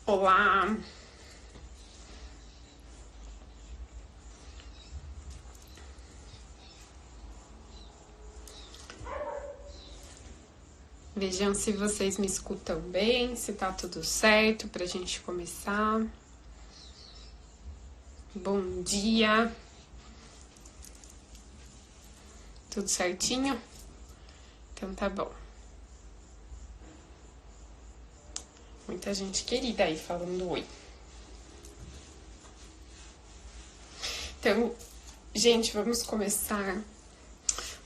Olá! Vejam se vocês me escutam bem, se tá tudo certo pra gente começar. Bom dia! Tudo certinho? Então tá bom. Muita gente querida aí falando oi. Então, gente, vamos começar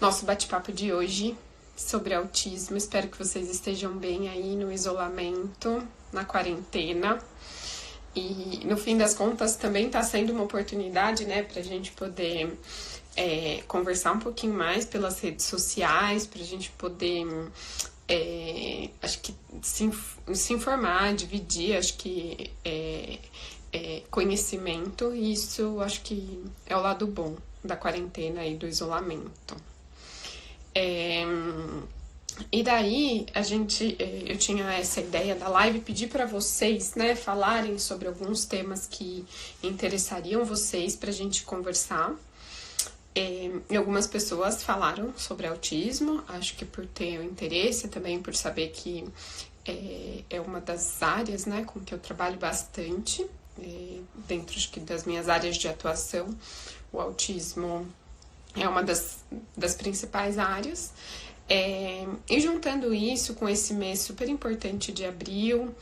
nosso bate-papo de hoje sobre autismo. Espero que vocês estejam bem aí no isolamento, na quarentena. E no fim das contas também tá sendo uma oportunidade, né, pra gente poder conversar um pouquinho mais pelas redes sociais, pra gente poder acho que se informar, dividir, acho que conhecimento, e isso acho que é o lado bom da quarentena e do isolamento. E daí eu tinha essa ideia da live, pedir para vocês, né, falarem sobre alguns temas que interessariam vocês pra gente conversar. E algumas pessoas falaram sobre autismo, acho que por ter o interesse, também por saber que é uma das áreas, né, com que eu trabalho bastante, dentro acho que das minhas áreas de atuação, o autismo é uma das principais áreas. E juntando isso com esse mês super importante de abril,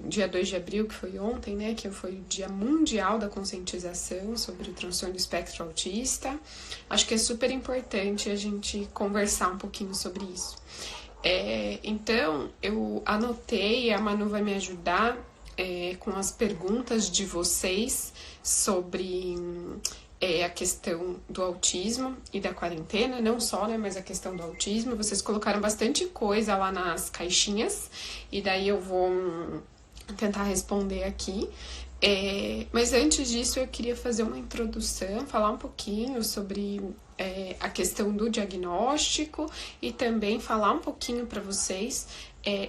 dia 2 de abril, que foi ontem, né, que foi o Dia Mundial da Conscientização sobre o transtorno do espectro autista, acho que é super importante a gente conversar um pouquinho sobre isso. Então, eu anotei, a Manu vai me ajudar com as perguntas de vocês sobre a questão do autismo e da quarentena, não só, né, mas a questão do autismo. Vocês colocaram bastante coisa lá nas caixinhas, e daí eu vou tentar responder aqui. Mas antes disso, eu queria fazer uma introdução, falar um pouquinho sobre a questão do diagnóstico e também falar um pouquinho para vocês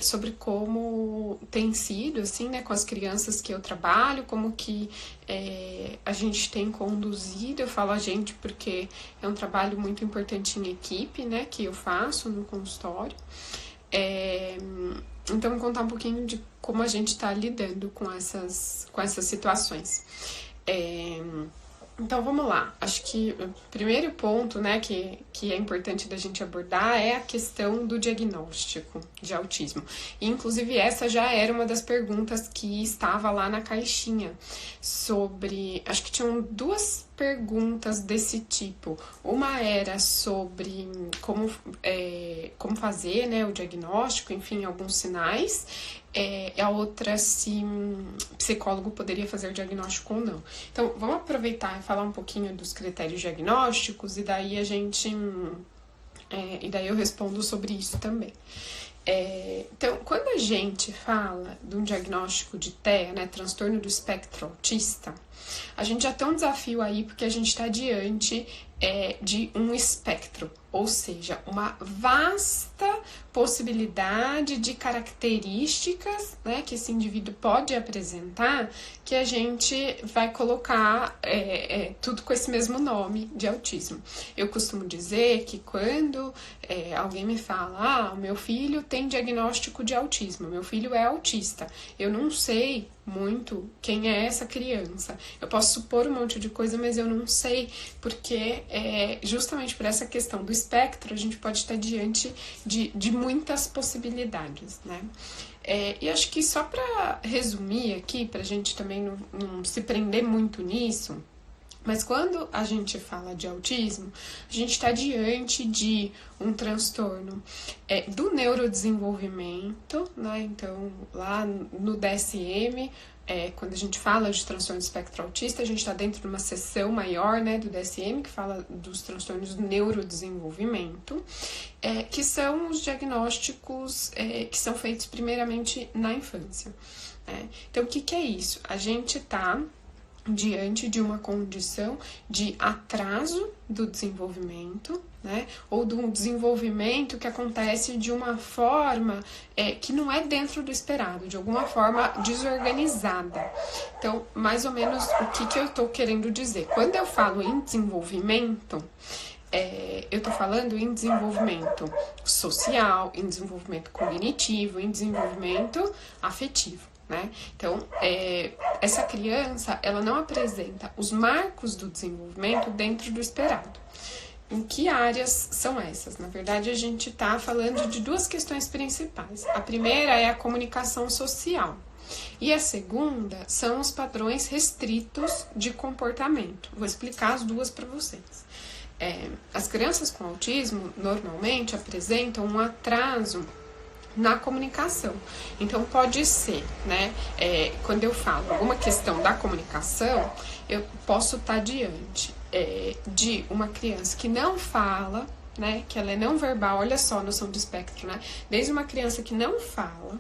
sobre como tem sido, assim, né, com as crianças que eu trabalho, como que a gente tem conduzido. Eu falo a gente porque é um trabalho muito importante em equipe, né, que eu faço no consultório. Então, vou contar um pouquinho de como a gente está lidando com essas situações. Então, vamos lá. Acho que o primeiro ponto, né, que é importante da gente abordar é a questão do diagnóstico de autismo. E, inclusive, essa já era uma das perguntas que estava lá na caixinha sobre... Acho que tinham duas perguntas desse tipo. Uma era sobre como fazer, né, o diagnóstico, enfim, alguns sinais. A outra, se psicólogo poderia fazer o diagnóstico ou não. Então, vamos aproveitar e falar um pouquinho dos critérios diagnósticos, e daí e daí eu respondo sobre isso também. Então, quando a gente fala de um diagnóstico de TEA, né, transtorno do espectro autista, a gente já tem um desafio aí, porque a gente está diante de um espectro, ou seja, uma vasta possibilidade de características, né, que esse indivíduo pode apresentar, que a gente vai colocar tudo com esse mesmo nome de autismo. Eu costumo dizer que quando alguém me fala, o meu filho tem diagnóstico de autismo, meu filho é autista, eu não sei muito quem é essa criança. Eu posso supor um monte de coisa, mas eu não sei, porque justamente por essa questão do espectro, a gente pode estar diante de muitas possibilidades, né? E acho que só para resumir aqui, para a gente também não se prender muito nisso, mas quando a gente fala de autismo, a gente está diante de um transtorno do neurodesenvolvimento, né? Então, lá no DSM, quando a gente fala de transtorno do espectro autista, a gente está dentro de uma seção maior, né, do DSM, que fala dos transtornos do neurodesenvolvimento, que são os diagnósticos que são feitos primeiramente na infância. Então, o que é isso? A gente está diante de uma condição de atraso do desenvolvimento, né? Ou de um desenvolvimento que acontece de uma forma que não é dentro do esperado, de alguma forma desorganizada. Então, mais ou menos o que eu estou querendo dizer? Quando eu falo em desenvolvimento, eu estou falando em desenvolvimento social, em desenvolvimento cognitivo, em desenvolvimento afetivo. Né? Então, essa criança, ela não apresenta os marcos do desenvolvimento dentro do esperado. Em que áreas são essas? Na verdade, a gente está falando de duas questões principais. A primeira é a comunicação social. E a segunda são os padrões restritos de comportamento. Vou explicar as duas para vocês. As crianças com autismo, normalmente, apresentam um atraso na comunicação. Então, pode ser, né? Quando eu falo alguma questão da comunicação, eu posso estar diante de uma criança que não fala, né? Que ela é não verbal, olha só a noção de espectro, né? Desde uma criança que não fala,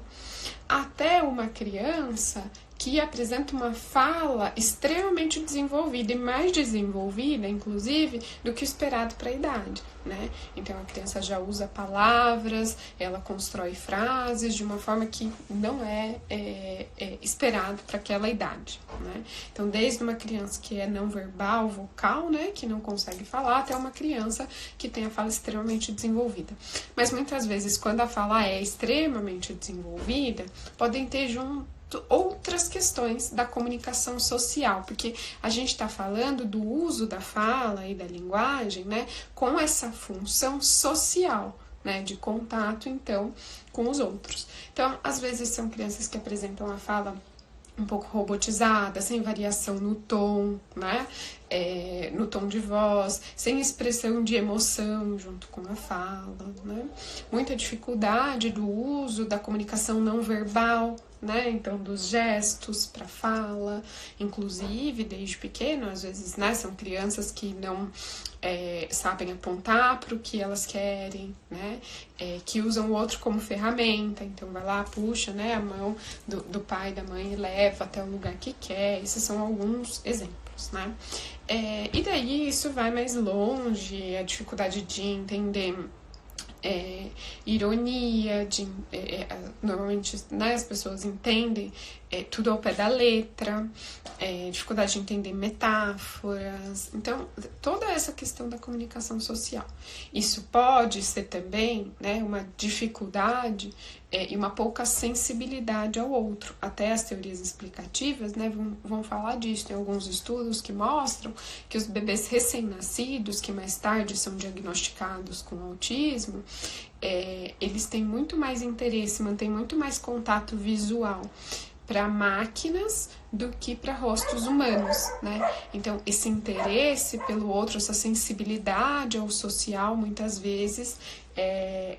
até uma criança que apresenta uma fala extremamente desenvolvida e mais desenvolvida, inclusive, do que o esperado para a idade, né? Então, a criança já usa palavras, ela constrói frases de uma forma que não é esperado para aquela idade, né? Então, desde uma criança que é não verbal, vocal, né, que não consegue falar, até uma criança que tem a fala extremamente desenvolvida. Mas, muitas vezes, quando a fala é extremamente desenvolvida, podem ter outras questões da comunicação social, porque a gente está falando do uso da fala e da linguagem, né, com essa função social, né, de contato, então, com os outros. Então, às vezes são crianças que apresentam a fala um pouco robotizada, sem variação no tom, né, no tom de voz, sem expressão de emoção junto com a fala, né, muita dificuldade do uso da comunicação não verbal, né? Então, dos gestos para fala, inclusive desde pequeno, às vezes, né, são crianças que não sabem apontar para o que elas querem, né? Que usam o outro como ferramenta, então vai lá, puxa, né, a mão do pai e da mãe e leva até o lugar que quer. Esses são alguns exemplos, né? E daí isso vai mais longe, a dificuldade de entender ironia, normalmente, né, as pessoas entendem tudo ao pé da letra, dificuldade de entender metáforas. Então, toda essa questão da comunicação social. Isso pode ser também, né, uma dificuldade e uma pouca sensibilidade ao outro. Até as teorias explicativas, né, vão falar disso. Tem alguns estudos que mostram que os bebês recém-nascidos, que mais tarde são diagnosticados com autismo, eles têm muito mais interesse, mantêm muito mais contato visual para máquinas do que para rostos humanos, né? Então, esse interesse pelo outro, essa sensibilidade ao social, muitas vezes,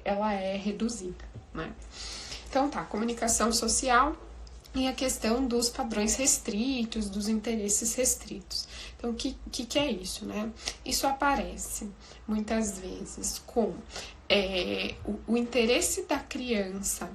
ela é reduzida, né? Então, comunicação social e a questão dos padrões restritos, dos interesses restritos. Então, o que é isso, né? Isso aparece, muitas vezes, com o interesse da criança,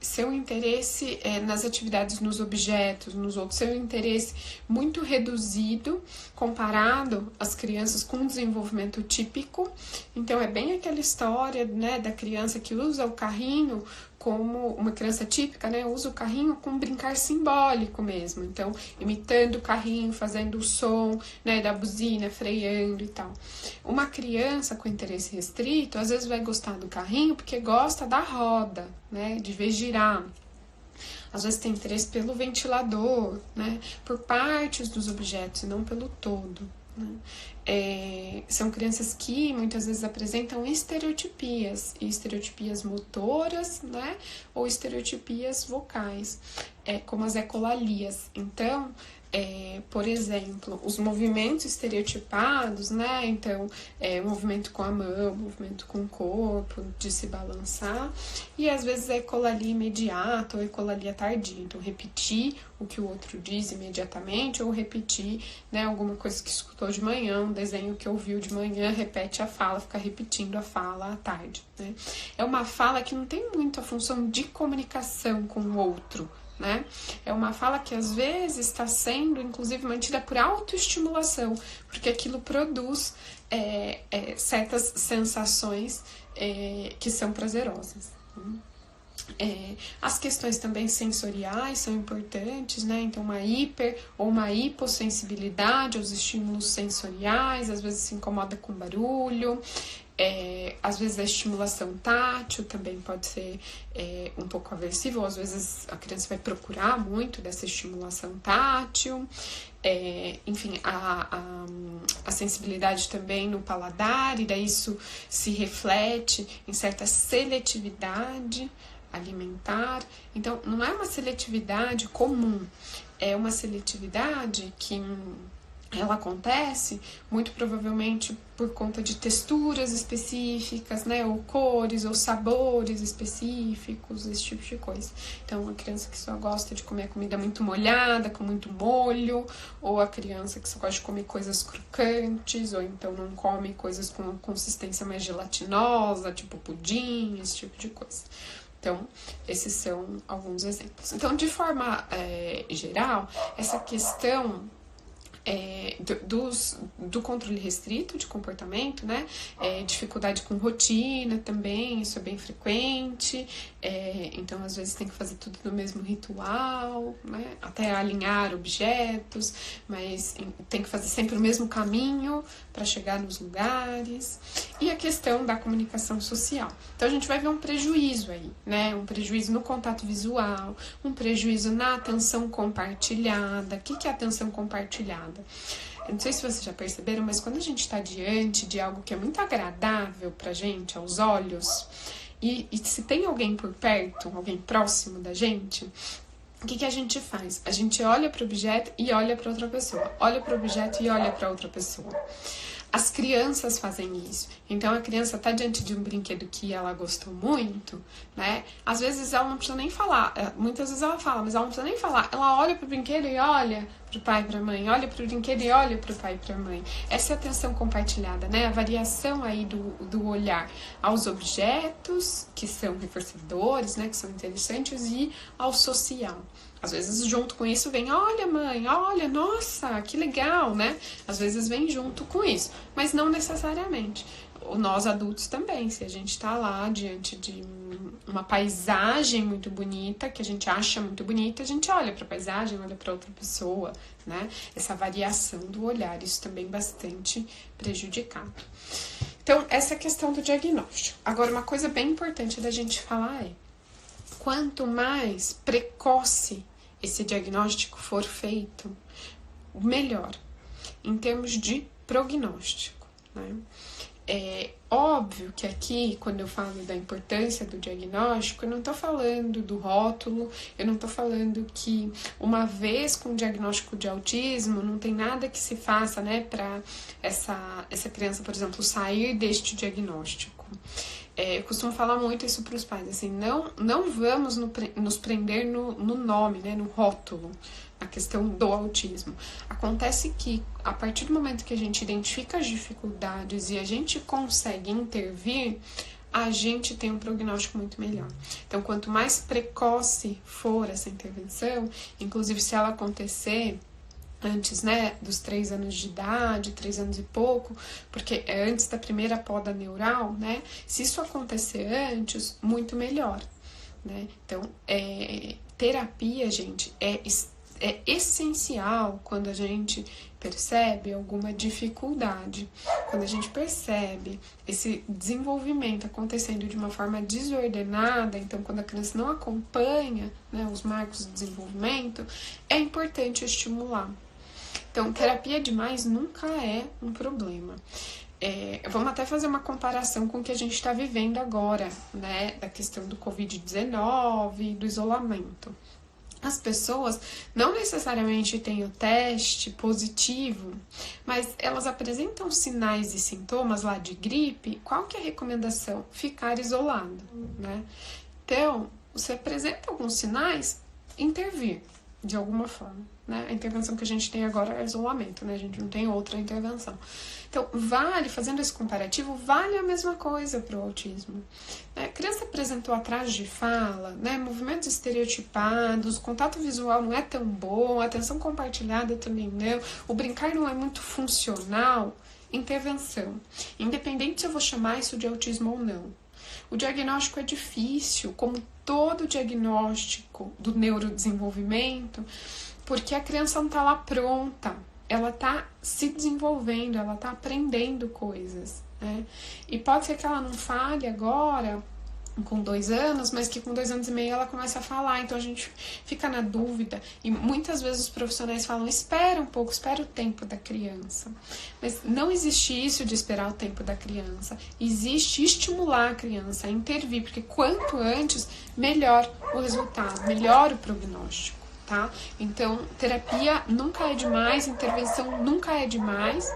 seu interesse nas atividades, nos objetos, nos outros, seu interesse muito reduzido comparado às crianças com desenvolvimento típico. Então, é bem aquela história, né, da criança que usa o carrinho como uma criança típica, né, usa o carrinho com um brincar simbólico mesmo. Então, imitando o carrinho, fazendo o som, né, da buzina, freando e tal. Uma criança com interesse restrito, às vezes vai gostar do carrinho porque gosta da roda, né, de ver girar. Às vezes tem interesse pelo ventilador, né, por partes dos objetos e não pelo todo, né. São crianças que muitas vezes apresentam estereotipias, e estereotipias motoras, né, ou estereotipias vocais, como as ecolalias. Então, por exemplo, os movimentos estereotipados, né, então, movimento com a mão, movimento com o corpo, de se balançar, e às vezes a ecolalia imediata ou ecolalia tardia, então repetir o que o outro diz imediatamente, ou repetir, né, alguma coisa que escutou de manhã, um desenho que ouviu de manhã, repete a fala, fica repetindo a fala à tarde, né. É uma fala que não tem muito a função de comunicação com o outro, né? É uma fala que às vezes está sendo, inclusive, mantida por autoestimulação, porque aquilo produz certas sensações que são prazerosas. As questões também sensoriais são importantes, né? Então, uma hiper ou uma hipossensibilidade aos estímulos sensoriais, às vezes se incomoda com barulho. Às vezes a estimulação tátil também pode ser um pouco aversiva, ou às vezes a criança vai procurar muito dessa estimulação tátil. Enfim, a sensibilidade também no paladar, e daí isso se reflete em certa seletividade alimentar. Então, não é uma seletividade comum, é uma seletividade que ela acontece muito provavelmente por conta de texturas específicas, né, ou cores, ou sabores específicos, esse tipo de coisa. Então, a criança que só gosta de comer comida muito molhada, com muito molho, ou a criança que só gosta de comer coisas crocantes, ou então não come coisas com uma consistência mais gelatinosa, tipo pudim, esse tipo de coisa. Então, esses são alguns exemplos. Então, de forma geral, essa questão do controle restrito de comportamento, né? Dificuldade com rotina também, isso é bem frequente. Então, às vezes, tem que fazer tudo no mesmo ritual, né? Até alinhar objetos, mas tem que fazer sempre o mesmo caminho para chegar nos lugares. E a questão da comunicação social. Então, a gente vai ver um prejuízo aí, né? Um prejuízo no contato visual, um prejuízo na atenção compartilhada. O que é atenção compartilhada? Eu não sei se vocês já perceberam, mas quando a gente está diante de algo que é muito agradável pra gente, aos olhos, e se tem alguém por perto, alguém próximo da gente, o que a gente faz? A gente olha para o objeto e olha para outra pessoa. Olha para o objeto e olha para outra pessoa. As crianças fazem isso. Então, a criança está diante de um brinquedo que ela gostou muito, né? Às vezes ela não precisa nem falar. Muitas vezes ela fala, mas ela não precisa nem falar. Ela olha pro brinquedo e olha pro pai e pra mãe. Olha pro brinquedo e olha pro pai e pra mãe. Essa é a atenção compartilhada, né? A variação aí do olhar aos objetos, que são reforçadores, né? Que são interessantes, e ao social. Às vezes, junto com isso, vem, olha, mãe, olha, nossa, que legal, né? Às vezes vem junto com isso, mas não necessariamente. Nós adultos também, se a gente tá lá diante de uma paisagem muito bonita, que a gente acha muito bonita, a gente olha pra paisagem, olha pra outra pessoa, né? Essa variação do olhar, isso também bastante prejudicado. Então, essa é a questão do diagnóstico. Agora, uma coisa bem importante da gente falar é, quanto mais precoce esse diagnóstico for feito, melhor, em termos de prognóstico, né? É óbvio que aqui, quando eu falo da importância do diagnóstico, eu não estou falando do rótulo, eu não estou falando que uma vez com o diagnóstico de autismo, não tem nada que se faça, né, para essa criança, por exemplo, sair deste diagnóstico. Eu costumo falar muito isso para os pais, assim, não vamos nos prender no nome, né, no rótulo, na questão do autismo. Acontece que, a partir do momento que a gente identifica as dificuldades e a gente consegue intervir, a gente tem um prognóstico muito melhor. Então, quanto mais precoce for essa intervenção, inclusive se ela acontecer antes, né, dos 3 anos de idade, 3 anos e pouco, porque é antes da primeira poda neural, né, se isso acontecer antes, muito melhor, né. Então, terapia, gente, é essencial quando a gente percebe alguma dificuldade, quando a gente percebe esse desenvolvimento acontecendo de uma forma desordenada, então quando a criança não acompanha, né, os marcos de desenvolvimento, é importante estimular. Então, terapia demais nunca é um problema. Vamos até fazer uma comparação com o que a gente está vivendo agora, né, da questão do Covid-19, do isolamento. As pessoas não necessariamente têm o teste positivo, mas elas apresentam sinais e sintomas lá de gripe. Qual que é a recomendação? Ficar isolado, né? Então, você apresenta alguns sinais, intervir. de alguma forma, né? A intervenção que a gente tem agora é isolamento, né? A gente não tem outra intervenção. Então, fazendo esse comparativo, vale a mesma coisa para o autismo. Né? A criança apresentou atraso de fala, né? Movimentos estereotipados, contato visual não é tão bom, a atenção compartilhada também não, o brincar não é muito funcional, intervenção. Independente se eu vou chamar isso de autismo ou não. O diagnóstico é difícil, como todo diagnóstico do neurodesenvolvimento, porque a criança não está lá pronta, ela está se desenvolvendo, ela está aprendendo coisas, né? E pode ser que ela não fale agora, com 2 anos, mas que com 2 anos e meio ela começa a falar, então a gente fica na dúvida, e muitas vezes os profissionais falam, espera um pouco, espera o tempo da criança, mas não existe isso de esperar o tempo da criança, existe estimular a criança a intervir, porque quanto antes, melhor o resultado, melhor o prognóstico, tá? Então, terapia nunca é demais, intervenção nunca é demais,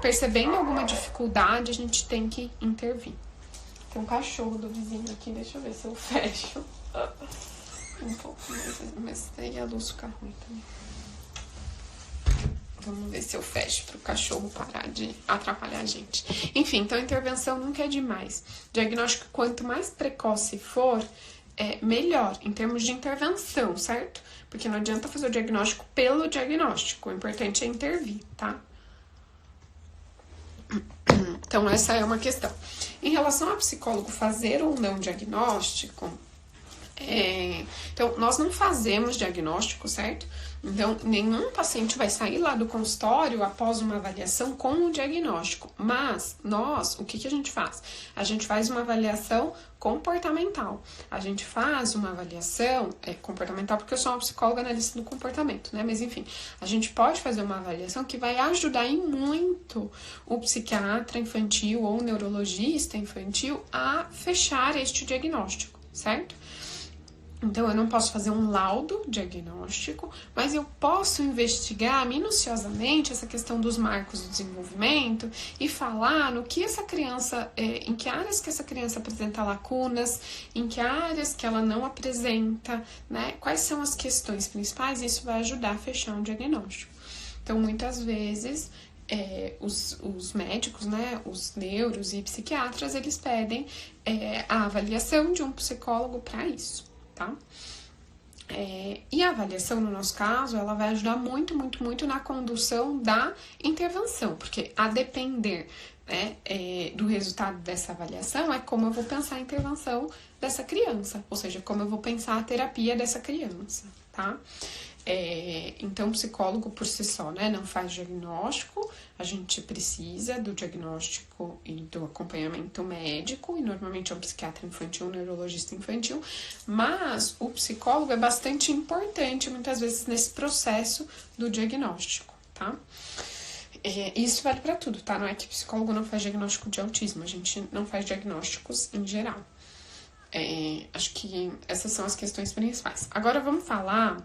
percebendo alguma dificuldade, a gente tem que intervir. Tem um cachorro do vizinho aqui, deixa eu ver se eu fecho um pouco mais, mas aí a luz fica ruim também. Vamos ver se eu fecho para o cachorro parar de atrapalhar a gente. Enfim, então intervenção nunca é demais. Diagnóstico, quanto mais precoce for, melhor em termos de intervenção, certo? Porque não adianta fazer o diagnóstico pelo diagnóstico, o importante é intervir, tá? Então, essa é uma questão. Em relação ao psicólogo fazer ou não diagnóstico, então, nós não fazemos diagnóstico, certo? Então, nenhum paciente vai sair lá do consultório após uma avaliação com um diagnóstico. Mas, o que a gente faz? A gente faz uma avaliação comportamental. A gente faz uma avaliação comportamental, porque eu sou uma psicóloga analista do comportamento, né? Mas, enfim, a gente pode fazer uma avaliação que vai ajudar em muito o psiquiatra infantil ou o neurologista infantil a fechar este diagnóstico, certo? Então, eu não posso fazer um laudo diagnóstico, mas eu posso investigar minuciosamente essa questão dos marcos do desenvolvimento e falar no que essa criança, em que áreas que essa criança apresenta lacunas, em que áreas que ela não apresenta, né? Quais são as questões principais, e isso vai ajudar a fechar um diagnóstico. Então, muitas vezes, os médicos, né, os neuros e psiquiatras, eles pedem a avaliação de um psicólogo para isso. Tá? E a avaliação, no nosso caso, ela vai ajudar muito, muito, muito na condução da intervenção, porque a depender, né, do resultado dessa avaliação é como eu vou pensar a intervenção dessa criança, ou seja, como eu vou pensar a terapia dessa criança, tá? Então, o psicólogo por si só, né, não faz diagnóstico, a gente precisa do diagnóstico e do acompanhamento médico, e normalmente é um psiquiatra infantil, um neurologista infantil, mas o psicólogo é bastante importante, muitas vezes, nesse processo do diagnóstico, tá? Isso vale para tudo, tá? Não é que o psicólogo não faz diagnóstico de autismo, a gente não faz diagnósticos em geral. Acho que essas são as questões principais. Agora, vamos falar...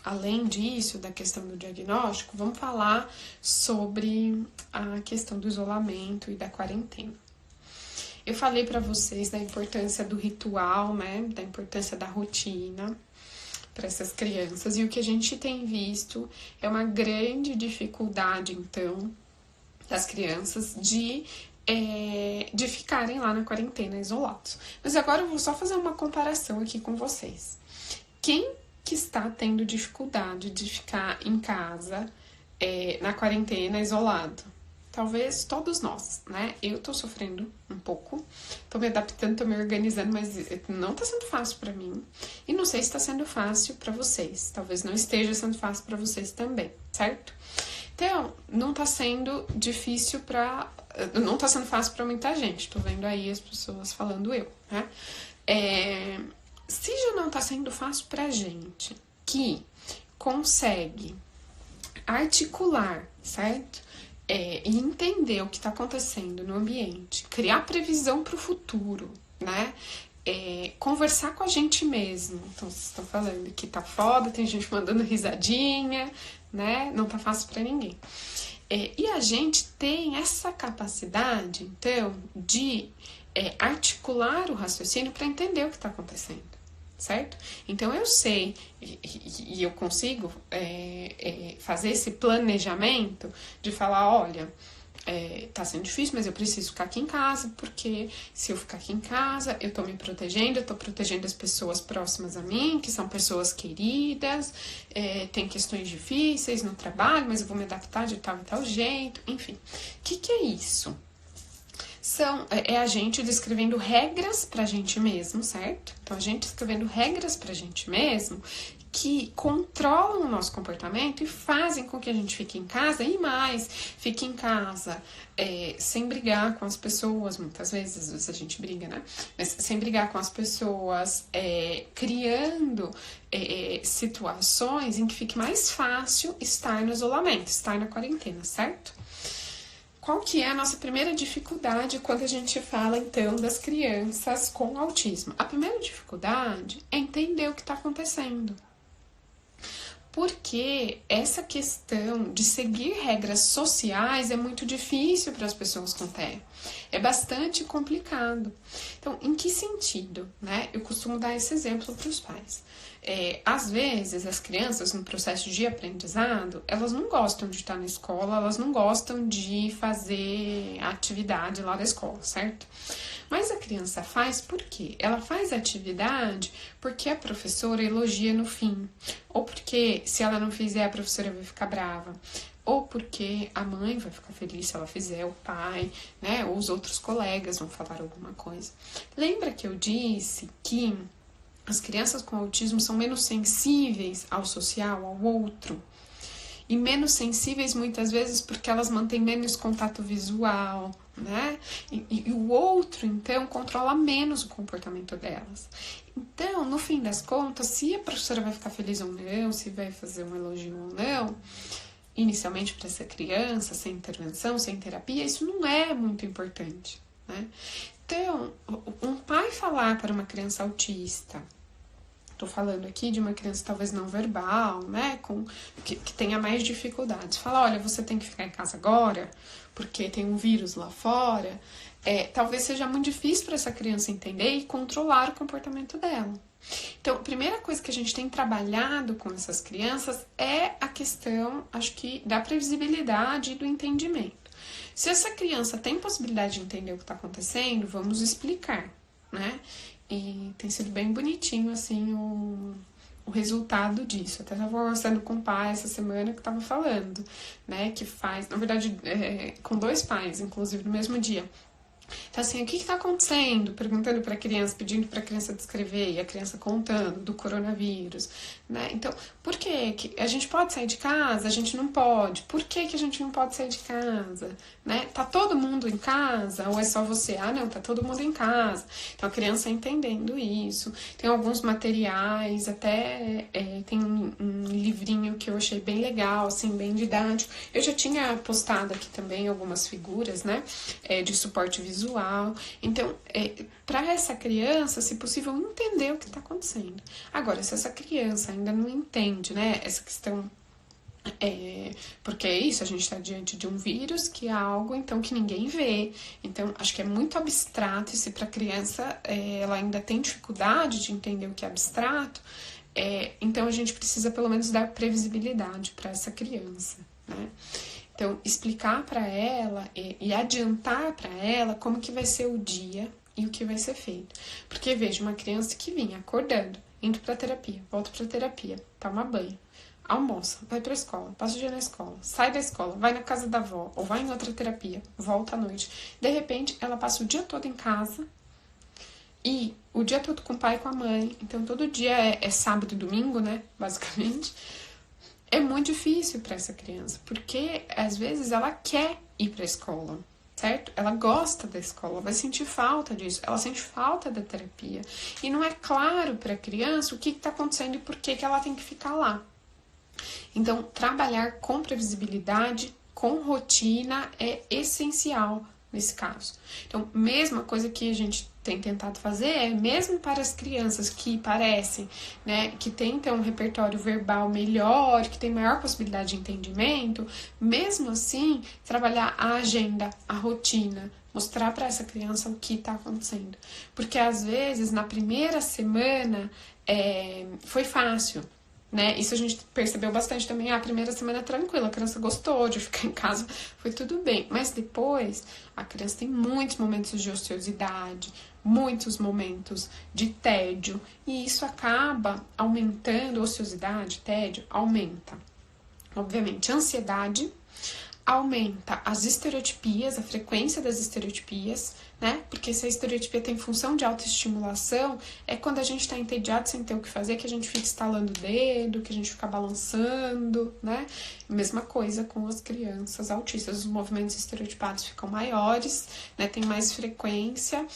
Além disso, da questão do diagnóstico, vamos falar sobre a questão do isolamento e da quarentena. Eu falei para vocês da importância do ritual, né, da importância da rotina para essas crianças, e o que a gente tem visto é uma grande dificuldade, então, das crianças de ficarem lá na quarentena isolados. Mas agora eu vou só fazer uma comparação aqui com vocês. Quem que está tendo dificuldade de ficar em casa, na quarentena, isolado? Talvez todos nós, né? Eu tô sofrendo um pouco, tô me adaptando, tô me organizando, mas não tá sendo fácil pra mim. E não sei se tá sendo fácil pra vocês. Talvez não esteja sendo fácil pra vocês também, certo? Então, não tá sendo difícil não tá sendo fácil pra muita gente. Tô vendo aí as pessoas falando eu, né? Se já não tá sendo fácil pra gente que consegue articular, certo? E entender o que tá acontecendo no ambiente, criar previsão pro futuro, né? Conversar com a gente mesmo. Então, vocês estão falando que tá foda, tem gente mandando risadinha, né? Não tá fácil pra ninguém. E a gente tem essa capacidade, então, de articular o raciocínio para entender o que está acontecendo, certo? Então eu sei e eu consigo fazer esse planejamento de falar, olha, tá sendo difícil, mas eu preciso ficar aqui em casa, porque se eu ficar aqui em casa, eu tô me protegendo, eu tô protegendo as pessoas próximas a mim, que são pessoas queridas, tem questões difíceis no trabalho, mas eu vou me adaptar de tal e tal jeito, enfim. O que é isso? É a gente descrevendo regras pra gente mesmo, certo? Então, a gente descrevendo regras pra gente mesmo que controlam o nosso comportamento e fazem com que a gente fique em casa e mais, fique em casa sem brigar com as pessoas, muitas vezes a gente briga, né? Mas sem brigar com as pessoas, criando situações em que fique mais fácil estar no isolamento, estar na quarentena, certo? Qual que é a nossa primeira dificuldade quando a gente fala, então, das crianças com autismo? A primeira dificuldade é entender o que está acontecendo. Porque essa questão de seguir regras sociais é muito difícil para as pessoas com TEA. É bastante complicado. Então, em que sentido, né? Eu costumo dar esse exemplo para os pais. Às vezes, as crianças, no processo de aprendizado, elas não gostam de estar na escola, elas não gostam de fazer a atividade lá da escola, certo? Mas a criança faz por quê? Ela faz a atividade porque a professora elogia no fim, ou porque se ela não fizer, a professora vai ficar brava, ou porque a mãe vai ficar feliz se ela fizer, o pai, né, ou os outros colegas vão falar alguma coisa. Lembra que eu disse que as crianças com autismo são menos sensíveis ao social, ao outro, e menos sensíveis muitas vezes porque elas mantêm menos contato visual, né? E o outro, então, controla menos o comportamento delas. Então, no fim das contas, se a professora vai ficar feliz ou não, se vai fazer um elogio ou não, inicialmente para essa criança, sem intervenção, sem terapia, isso não é muito importante, né? Então, um pai falar para uma criança autista, tô falando aqui de uma criança talvez não verbal, né, que tenha mais dificuldades, fala, olha, você tem que ficar em casa agora, porque tem um vírus lá fora, talvez seja muito difícil para essa criança entender e controlar o comportamento dela. Então, a primeira coisa que a gente tem trabalhado com essas crianças é a questão, acho que, da previsibilidade e do entendimento. Se essa criança tem possibilidade de entender o que está acontecendo, vamos explicar, né? E tem sido bem bonitinho, assim, o resultado disso. Até estava conversando com o pai essa semana que estava falando, né? Que faz, na verdade, com 2 pais, inclusive, no mesmo dia. Então, assim, o que está acontecendo? Perguntando para a criança, pedindo para a criança descrever, e a criança contando do coronavírus, né? Então, por que a gente pode sair de casa? A gente não pode. Por que a gente não pode sair de casa? Né? Tá todo mundo em casa? Ou é só você? Ah, não, tá todo mundo em casa. Então, a criança entendendo isso. Tem alguns materiais, até tem um livrinho que eu achei bem legal, assim, bem didático. Eu já tinha postado aqui também algumas figuras, né? De suporte visual. Então, para essa criança, se possível, entender o que está acontecendo. Agora, se essa criança ainda não entende, né, essa questão, porque é isso, a gente está diante de um vírus que é algo, então, que ninguém vê. Então, acho que é muito abstrato, e se para a criança ela ainda tem dificuldade de entender o que é abstrato, então a gente precisa, pelo menos, dar previsibilidade para essa criança, né? Então, explicar para ela e adiantar para ela como que vai ser o dia e o que vai ser feito. Porque veja, uma criança que vinha acordando, indo para terapia, volta para terapia, toma banho, almoça, vai para a escola, passa o dia na escola, sai da escola, vai na casa da avó ou vai em outra terapia, volta à noite. De repente, ela passa o dia todo em casa e o dia todo com o pai e com a mãe. Então, todo dia é sábado e domingo, né, basicamente. É muito difícil para essa criança, porque às vezes ela quer ir para a escola, certo? Ela gosta da escola, vai sentir falta disso, ela sente falta da terapia. E não é claro para a criança o que está acontecendo e por que ela tem que ficar lá. Então, trabalhar com previsibilidade, com rotina, é essencial nesse caso. Então, mesma coisa que a gente tem tentado fazer mesmo para as crianças que parecem, né, que têm um repertório verbal melhor, que tem maior possibilidade de entendimento, mesmo assim, trabalhar a agenda, a rotina, Mostrar para essa criança o que está acontecendo. Porque às vezes na primeira semana foi fácil, né? Isso a gente percebeu bastante também. A primeira semana tranquila, a criança gostou de ficar em casa, foi tudo bem. Mas depois a criança tem muitos momentos de ociosidade, muitos momentos de tédio, e isso acaba aumentando. Ociosidade, tédio, aumenta, obviamente, a ansiedade, aumenta as estereotipias, a frequência das estereotipias, né? Porque se a estereotipia tem função de autoestimulação, é quando a gente tá entediado sem ter o que fazer, que a gente fica estalando o dedo, que a gente fica balançando, né? Mesma coisa com as crianças autistas, os movimentos estereotipados ficam maiores, né? Tem mais frequência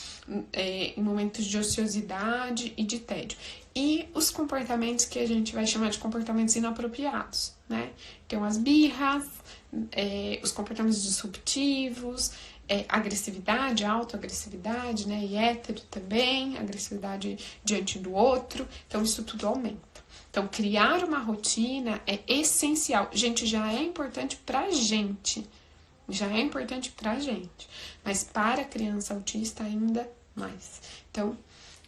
em momentos de ociosidade e de tédio. E os comportamentos que a gente vai chamar de comportamentos inapropriados, né? Então, as birras, os comportamentos disruptivos, agressividade, autoagressividade, né? E hétero também, agressividade diante do outro. Então, isso tudo aumenta. Então, criar uma rotina é essencial. Gente, já é importante pra gente. Mas para a criança autista ainda mais. Então,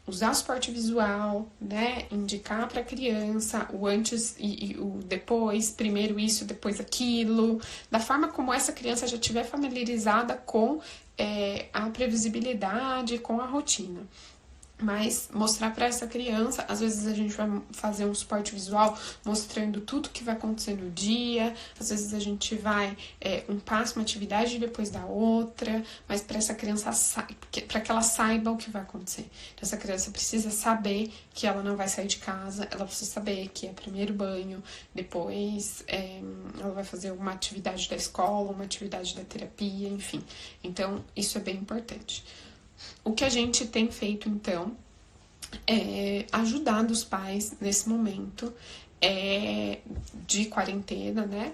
usar o suporte visual, né? Indicar para a criança o antes e o depois, primeiro isso, depois aquilo, da forma como essa criança já estiver familiarizada com a previsibilidade, com a rotina. Mas mostrar para essa criança, às vezes a gente vai fazer um suporte visual mostrando tudo que vai acontecer no dia, às vezes a gente vai um passo, uma atividade depois da outra, mas para essa criança, para que ela saiba o que vai acontecer. Então essa criança precisa saber que ela não vai sair de casa, ela precisa saber que é primeiro banho, depois ela vai fazer uma atividade da escola, uma atividade da terapia, enfim. Então isso é bem importante. O que a gente tem feito, então, é ajudar os pais nesse momento de quarentena, né?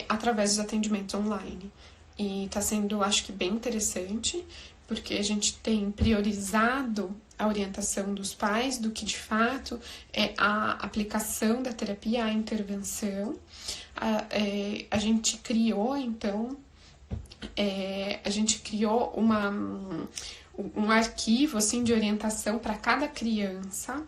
Através dos atendimentos online. E tá sendo, acho que, bem interessante, porque a gente tem priorizado a orientação dos pais do que, de fato, é a aplicação da terapia, a intervenção. A gente criou, então, um arquivo assim, de orientação para cada criança,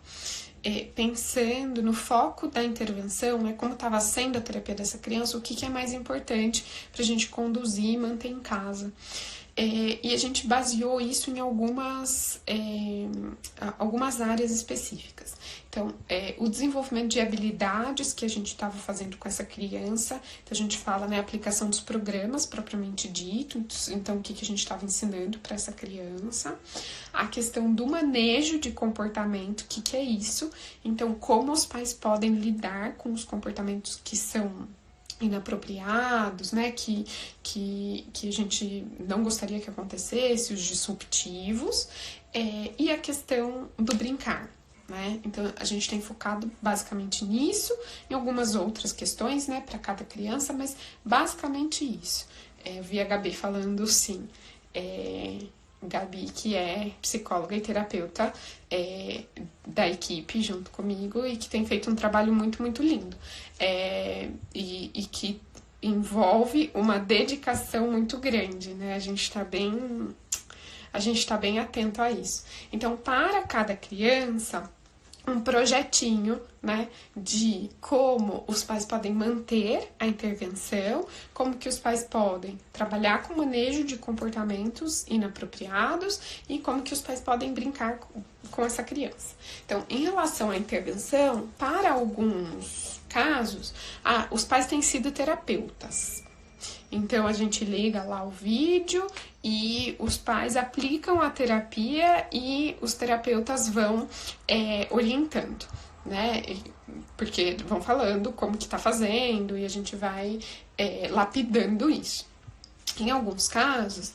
pensando no foco da intervenção, né, como estava sendo a terapia dessa criança, o que é mais importante para a gente conduzir e manter em casa. E a gente baseou isso em algumas áreas específicas. Então, o desenvolvimento de habilidades que a gente estava fazendo com essa criança, então a gente fala, né, a aplicação dos programas propriamente dito, então o que a gente estava ensinando para essa criança, a questão do manejo de comportamento, o que é isso, então como os pais podem lidar com os comportamentos que são inapropriados, né, que a gente não gostaria que acontecesse, os disruptivos, e a questão do brincar, né, então a gente tem focado basicamente nisso, em algumas outras questões, né, para cada criança, mas basicamente isso. Eu vi a Gabi falando sim, Gabi, que é psicóloga e terapeuta da equipe junto comigo e que tem feito um trabalho muito, muito lindo. E que envolve uma dedicação muito grande, né? A gente tá bem atento a isso. Então, para cada criança, um projetinho, né, de como os pais podem manter a intervenção, como que os pais podem trabalhar com manejo de comportamentos inapropriados e como que os pais podem brincar com essa criança. Então, em relação à intervenção, para alguns casos, os pais têm sido terapeutas. Então, a gente liga lá o vídeo e os pais aplicam a terapia e os terapeutas vão orientando, né? Porque vão falando como que tá fazendo e a gente vai lapidando isso. Em alguns casos,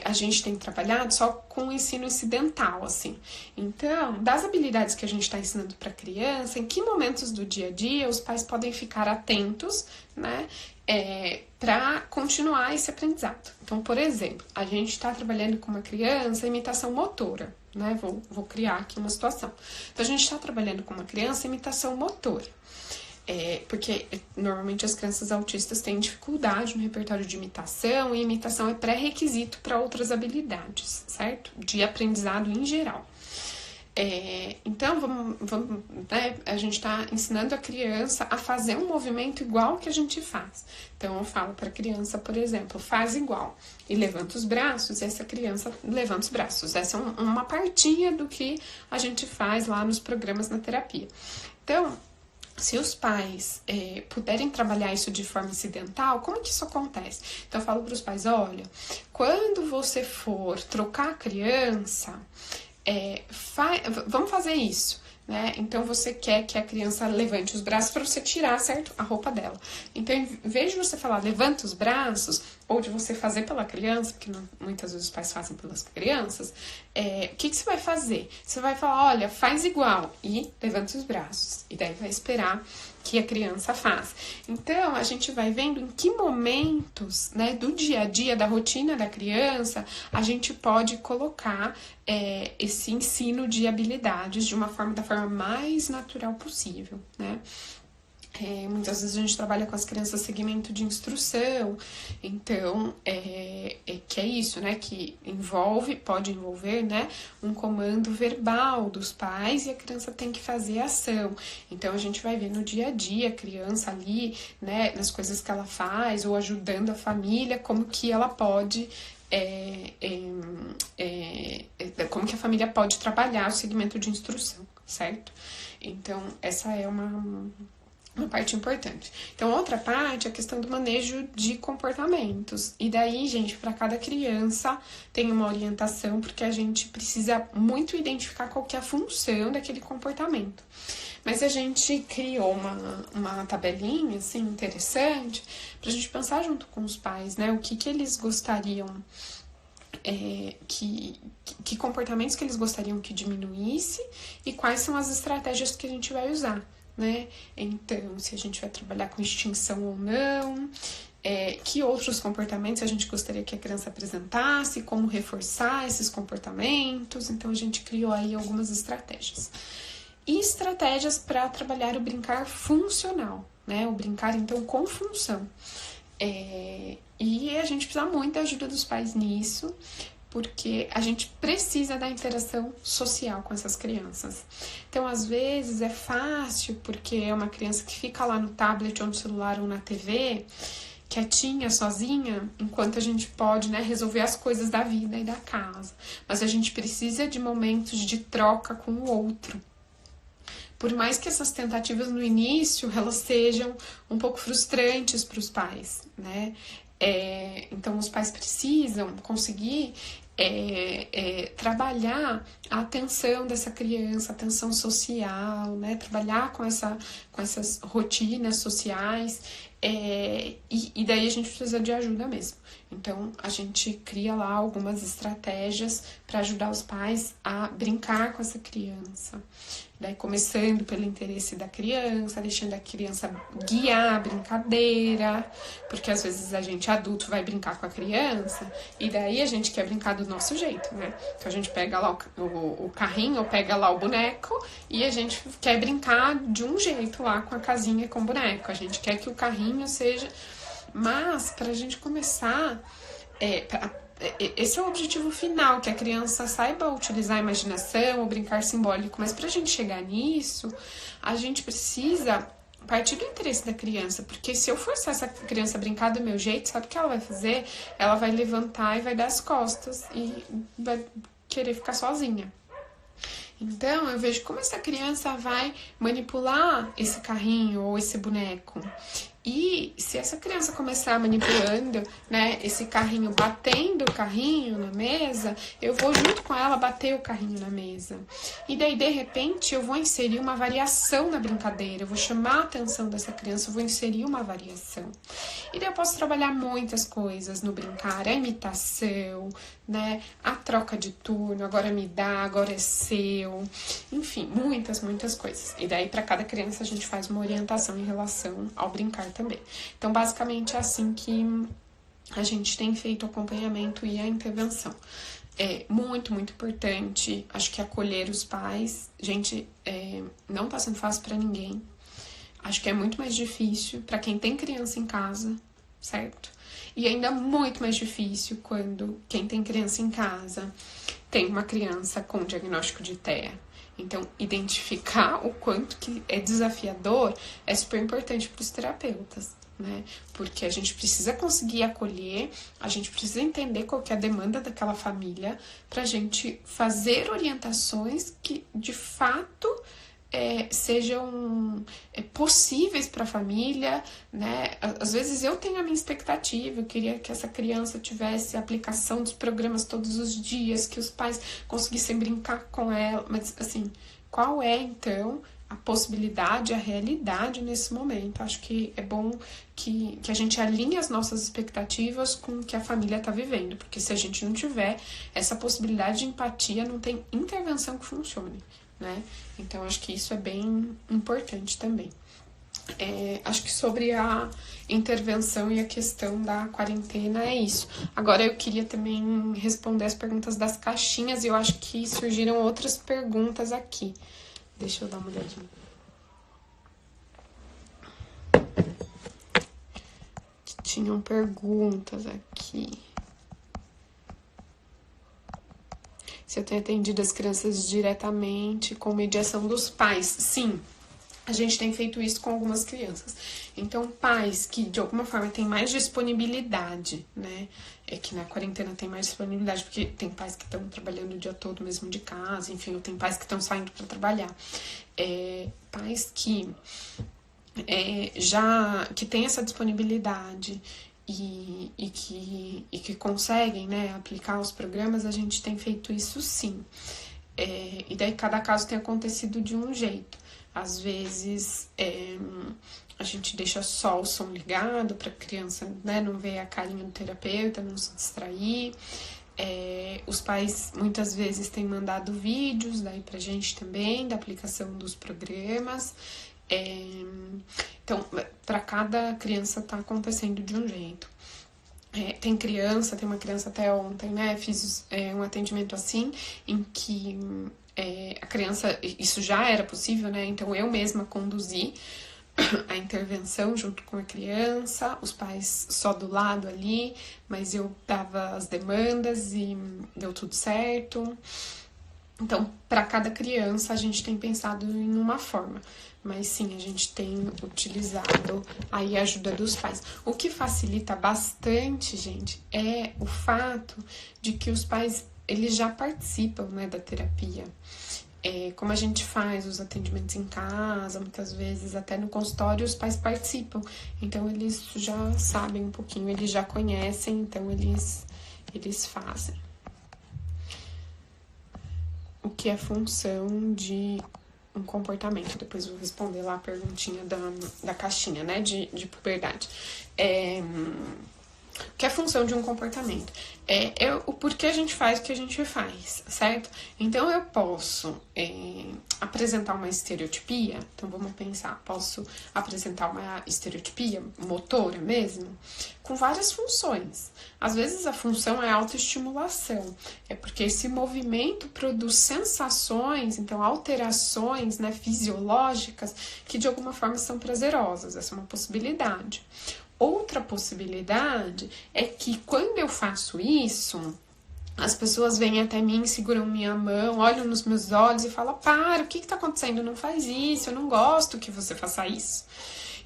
a gente tem trabalhado só com o ensino incidental, assim. Então, das habilidades que a gente está ensinando para a criança, em que momentos do dia a dia os pais podem ficar atentos, né, para continuar esse aprendizado. Então, por exemplo, a gente está trabalhando com uma criança imitação motora, né, vou criar aqui uma situação. Então, a gente está trabalhando com uma criança imitação motora. Porque normalmente as crianças autistas têm dificuldade no repertório de imitação, e imitação é pré-requisito para outras habilidades, certo? De aprendizado em geral. Então, né, a gente está ensinando a criança a fazer um movimento igual que a gente faz. Então, eu falo para a criança, por exemplo, faz igual e levanta os braços, essa criança levanta os braços. Essa é uma partinha do que a gente faz lá nos programas na terapia. Então, se os pais puderem trabalhar isso de forma incidental, como que isso acontece? Então, eu falo para os pais, olha, quando você for trocar a criança, vamos fazer isso, né? Então, você quer que a criança levante os braços para você tirar, certo? A roupa dela. Então, em vez de você falar, levanta os braços, ou de você fazer pela criança, porque muitas vezes os pais fazem pelas crianças, o que você vai fazer? Você vai falar, olha, faz igual, e levanta os braços. E daí vai esperar que a criança faz. Então, a gente vai vendo em que momentos, né, do dia a dia, da rotina da criança, a gente pode colocar esse ensino de habilidades da forma mais natural possível, né? Muitas vezes a gente trabalha com as crianças segmento de instrução, então que é isso, né? Que pode envolver, né, um comando verbal dos pais e a criança tem que fazer ação. Então a gente vai ver no dia a dia a criança ali, né, nas coisas que ela faz ou ajudando a família, como que ela pode como que a família pode trabalhar o segmento de instrução, certo? Então essa é uma parte importante. Então, outra parte é a questão do manejo de comportamentos. E daí, gente, para cada criança tem uma orientação, porque a gente precisa muito identificar qual que é a função daquele comportamento. Mas a gente criou uma tabelinha, assim, interessante, pra gente pensar junto com os pais, né? O que eles gostariam, que comportamentos que eles gostariam que diminuísse e quais são as estratégias que a gente vai usar, né? Então, se a gente vai trabalhar com extinção ou não, que outros comportamentos a gente gostaria que a criança apresentasse, como reforçar esses comportamentos. Então, a gente criou aí algumas estratégias. E estratégias para trabalhar o brincar funcional, né? O brincar, então, com função. E a gente precisa muito da ajuda dos pais nisso, porque a gente precisa da interação social com essas crianças. Então, às vezes, é fácil, porque é uma criança que fica lá no tablet ou no celular ou na TV, quietinha, sozinha, enquanto a gente pode, né, resolver as coisas da vida e da casa. Mas a gente precisa de momentos de troca com o outro. Por mais que essas tentativas no início, elas sejam um pouco frustrantes para os pais, né? Então, os pais precisam conseguir trabalhar a atenção dessa criança, a atenção social, né? Trabalhar com essas rotinas sociais, e daí a gente precisa de ajuda mesmo. Então, a gente cria lá algumas estratégias para ajudar os pais a brincar com essa criança. Daí, começando pelo interesse da criança, deixando a criança guiar a brincadeira, porque às vezes a gente adulto vai brincar com a criança e daí a gente quer brincar do nosso jeito, né? Então a gente pega lá o carrinho, ou pega lá o boneco e a gente quer brincar de um jeito lá com a casinha com o boneco. A gente quer que o carrinho seja... Mas, pra gente começar... esse é o objetivo final, que a criança saiba utilizar a imaginação, o brincar simbólico. Mas pra gente chegar nisso, a gente precisa partir do interesse da criança. Porque se eu forçar essa criança a brincar do meu jeito, sabe o que ela vai fazer? Ela vai levantar e vai dar as costas e vai querer ficar sozinha. Então, eu vejo como essa criança vai manipular esse carrinho ou esse boneco. E se essa criança começar manipulando, né, esse carrinho, batendo o carrinho na mesa, eu vou junto com ela bater o carrinho na mesa. E daí, de repente, eu vou inserir uma variação na brincadeira, eu vou chamar a atenção dessa criança, eu vou inserir uma variação. E daí eu posso trabalhar muitas coisas no brincar, a imitação, né, a troca de turno, agora me dá, agora é seu, enfim, muitas coisas. E daí, para cada criança, a gente faz uma orientação em relação ao brincar também. Então, basicamente, é assim que a gente tem feito o acompanhamento e a intervenção. É muito importante, acho que acolher os pais. Gente, não tá sendo fácil para ninguém. Acho que é muito mais difícil para quem tem criança em casa, certo? E ainda muito mais difícil quando quem tem criança em casa tem uma criança com diagnóstico de TEA. Então, identificar o quanto que é desafiador é super importante para os terapeutas, né? Porque a gente precisa conseguir acolher, a gente precisa entender qual que é a demanda daquela família para a gente fazer orientações que, de fato, sejam possíveis para a família, né? Às vezes eu tenho a minha expectativa, eu queria que essa criança tivesse a aplicação dos programas todos os dias, que os pais conseguissem brincar com ela, mas assim, qual é então a possibilidade, a realidade nesse momento? Acho que é bom que a gente alinhe as nossas expectativas com o que a família está vivendo, porque se a gente não tiver essa possibilidade de empatia, não tem intervenção que funcione, né? Então, acho que isso é bem importante também. Acho que sobre a intervenção e a questão da quarentena é isso. Agora, eu queria também responder as perguntas das caixinhas e eu acho que surgiram outras perguntas aqui. Deixa eu dar uma olhadinha. Tinham perguntas aqui. Se eu tenho atendido as crianças diretamente com mediação dos pais. Sim, a gente tem feito isso com algumas crianças. Então, pais que de alguma forma têm mais disponibilidade, né? É que na quarentena tem mais disponibilidade, porque tem pais que estão trabalhando o dia todo mesmo de casa, enfim, ou tem pais que estão saindo para trabalhar. Pais que que têm essa disponibilidade e que conseguem, né, aplicar os programas, a gente tem feito isso sim. E daí cada caso tem acontecido de um jeito. Às vezes a gente deixa só o som ligado para a criança, né, não ver a carinha do terapeuta, não se distrair. Os pais muitas vezes têm mandado vídeos daí pra gente também, da aplicação dos programas. Então, para cada criança tá acontecendo de um jeito. Tem uma criança até ontem, né, fiz um atendimento assim, em que a criança, isso já era possível, né, então eu mesma conduzi a intervenção junto com a criança, os pais só do lado ali, mas eu dava as demandas e deu tudo certo. Então, para cada criança, a gente tem pensado em uma forma, mas sim, a gente tem utilizado aí a ajuda dos pais. O que facilita bastante, gente, é o fato de que os pais, eles já participam, né, da terapia. Como a gente faz os atendimentos em casa, muitas vezes até no consultório, os pais participam. Então, eles já sabem um pouquinho, eles já conhecem, então eles fazem. O que é função de um comportamento? Depois eu vou responder lá a perguntinha da caixinha, né, de puberdade. O que é função de um comportamento? O porquê a gente faz o que a gente faz, certo? Então, eu posso apresentar uma estereotipia. Então, vamos pensar. Posso apresentar uma estereotipia motora mesmo? Com várias funções. Às vezes, a função é autoestimulação. É porque esse movimento produz sensações, então, alterações, né, fisiológicas que, de alguma forma, são prazerosas. Essa é uma possibilidade. Outra possibilidade é que quando eu faço isso, as pessoas vêm até mim, seguram minha mão, olham nos meus olhos e falam: para, o que está acontecendo? Não faz isso, eu não gosto que você faça isso.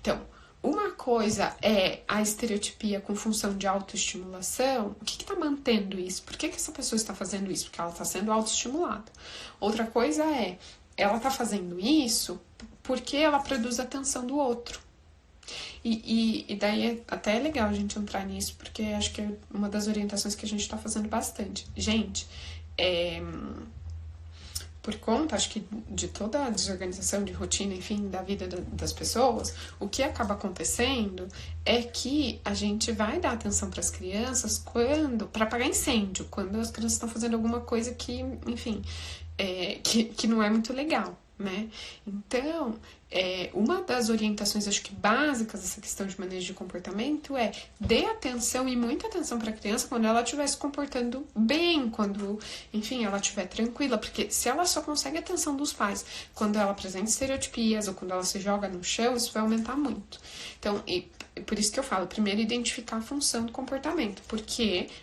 Então, uma coisa é a estereotipia com função de autoestimulação. O que está mantendo isso? Por que essa pessoa está fazendo isso? Porque ela está sendo autoestimulada. Outra coisa é, ela está fazendo isso porque ela produz a atenção do outro. E daí até é legal a gente entrar nisso, porque acho que é uma das orientações que a gente está fazendo bastante. Gente, por conta, acho que de toda a desorganização de rotina, enfim, da vida das pessoas, o que acaba acontecendo é que a gente vai dar atenção para as crianças para apagar incêndio, quando as crianças estão fazendo alguma coisa que, enfim, que não é muito legal, né? Então, uma das orientações, acho que básicas dessa questão de manejo de comportamento é dê atenção e muita atenção para a criança quando ela estiver se comportando bem, quando, enfim, ela estiver tranquila, porque se ela só consegue a atenção dos pais quando ela apresenta estereotipias ou quando ela se joga no chão, isso vai aumentar muito. Então, por isso que eu falo, primeiro identificar a função do comportamento,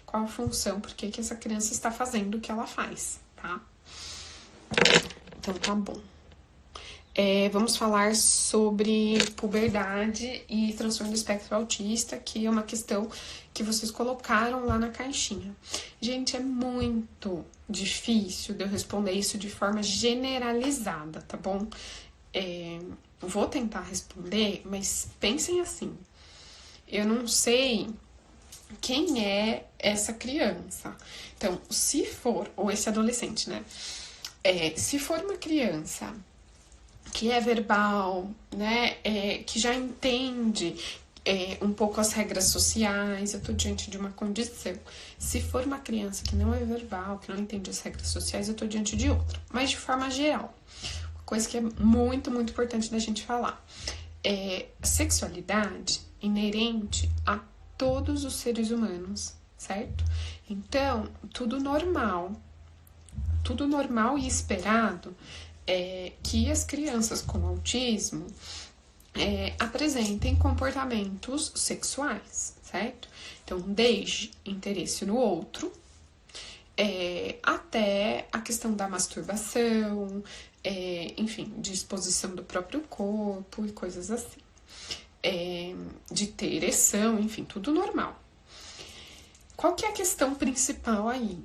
qual a função, por que essa criança está fazendo o que ela faz, tá? Então, tá bom. Vamos falar sobre puberdade e transtorno do espectro autista, que é uma questão que vocês colocaram lá na caixinha. Gente, é muito difícil de eu responder isso de forma generalizada, tá bom? Vou tentar responder, mas pensem assim. Eu não sei quem é essa criança. Então, se for, ou esse adolescente, né? Se for uma criança que é verbal, né, que já entende um pouco as regras sociais, eu tô diante de uma condição. Se for uma criança que não é verbal, que não entende as regras sociais, eu tô diante de outra. Mas de forma geral, uma coisa que é muito, muito importante da gente falar. Sexualidade inerente a todos os seres humanos, certo? Então, tudo normal e esperado que as crianças com autismo apresentem comportamentos sexuais, certo? Então, desde interesse no outro, até a questão da masturbação, enfim, de exposição do próprio corpo e coisas assim. De ter ereção, enfim, tudo normal. Qual que é a questão principal aí?